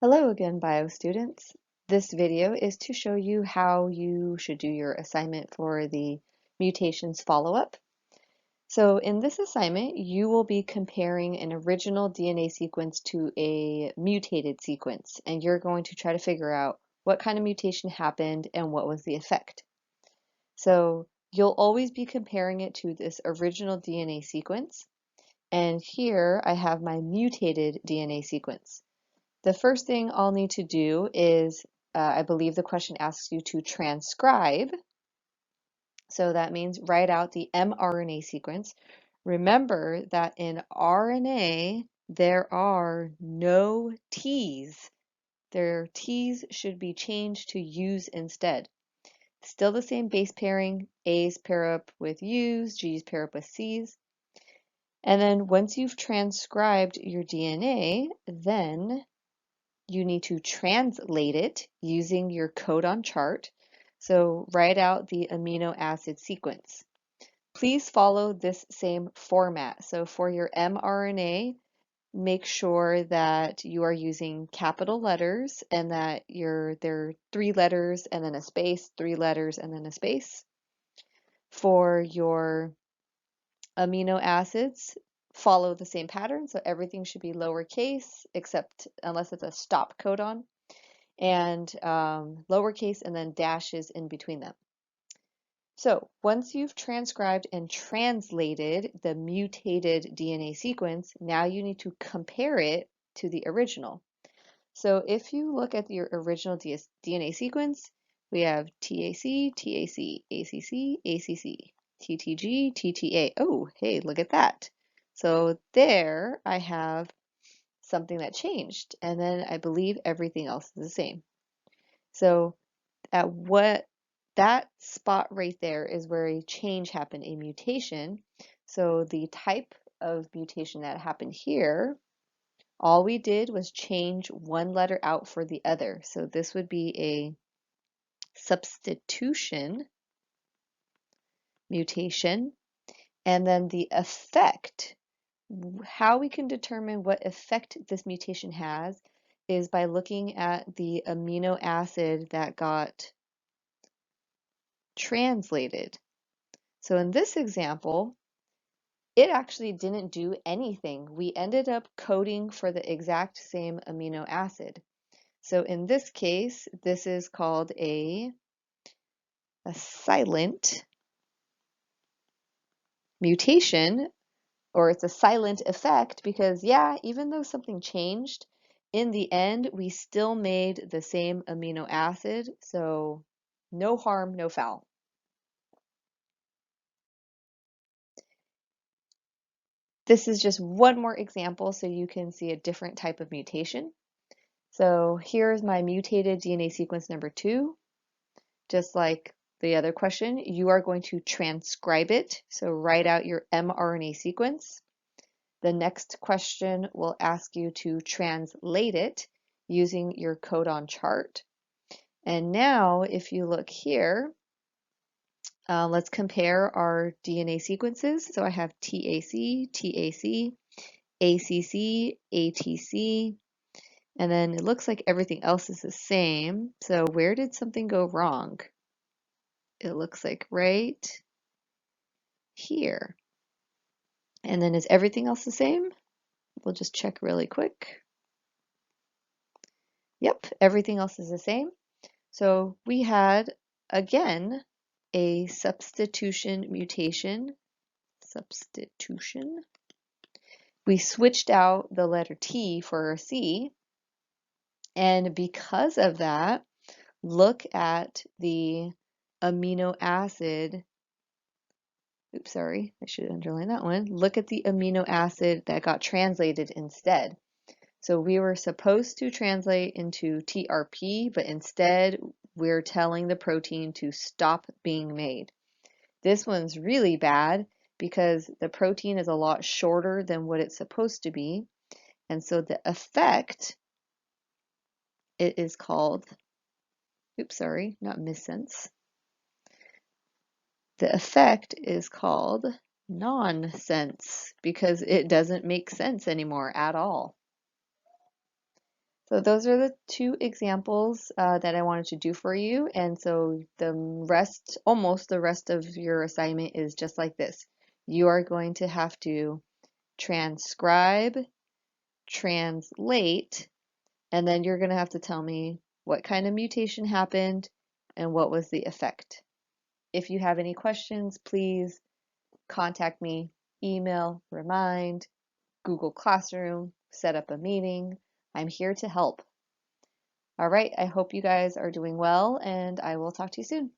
Hello again, bio students. This video is to show you how you should do your assignment for the mutations follow-up. So in this assignment, you will be comparing an original DNA sequence to a mutated sequence, and you're going to try to figure out what kind of mutation happened and what was the effect. So you'll always be comparing it to this original DNA sequence, and here I have my mutated DNA sequence. The first thing I'll need to do is, I believe the question asks you to transcribe. So that means write out the mRNA sequence. Remember that in RNA, there are no T's. Their T's should be changed to U's instead. Still the same base pairing, A's pair up with U's, G's pair up with C's. And then once you've transcribed your DNA, then you need to translate it using your codon chart. So write out the amino acid sequence. Please follow this same format. So for your mRNA, make sure that you are using capital letters and that there are 3 letters and then a space, 3 letters and then a space. For your amino acids, follow the same pattern. So everything should be lowercase except unless it's a stop codon, and lowercase and then dashes in between them. So once you've transcribed and translated the mutated DNA sequence, now you need to compare it to the original. So if you look at your original DNA sequence, we have TAC, TAC, ACC, ACC, TTG, TTA. Oh, hey, look at that. So there I have something that changed, and then I believe everything else is the same. So at what that spot right there is where a change happened, a mutation. So the type of mutation that happened here, all we did was change one letter out for the other. So this would be a substitution mutation. And then the effect, how we can determine what effect this mutation has is by looking at the amino acid that got translated. So in this example, it actually didn't do anything. We ended up coding for the exact same amino acid. So in this case, this is called a silent mutation, or it's a silent effect because, yeah, even though something changed, in the end, we still made the same amino acid. So no harm, no foul. This is just one more example so you can see a different type of mutation. So here's my mutated DNA sequence number 2. Just like the other question, you are going to transcribe it. So write out your mRNA sequence. The next question will ask you to translate it using your codon chart. And now if you look here, let's compare our DNA sequences. So I have TAC, TAC, ACC, ATC, and then it looks like everything else is the same. So where did something go wrong? It looks like right here. And then is everything else the same? We'll just check really quick. Yep, everything else is the same. So we had, again, a substitution mutation. Substitution. We switched out the letter T for a C. And because of that, look at the amino acid. Oops, sorry, I should underline that one. Look at the amino acid that got translated instead. So we were supposed to translate into TRP, but instead we're telling the protein to stop being made. This one's really bad because the protein is a lot shorter than what it's supposed to be. And so the effect, it is called, oops, sorry, not missense. The effect is called nonsense because it doesn't make sense anymore at all. So those are the two examples that I wanted to do for you. And so the rest, almost the rest of your assignment is just like this. You are going to have to transcribe, translate, and then you're going to have to tell me what kind of mutation happened and what was the effect. If you have any questions, please contact me, email, remind, Google Classroom, set up a meeting. I'm here to help. All right, I hope you guys are doing well, and I will talk to you soon.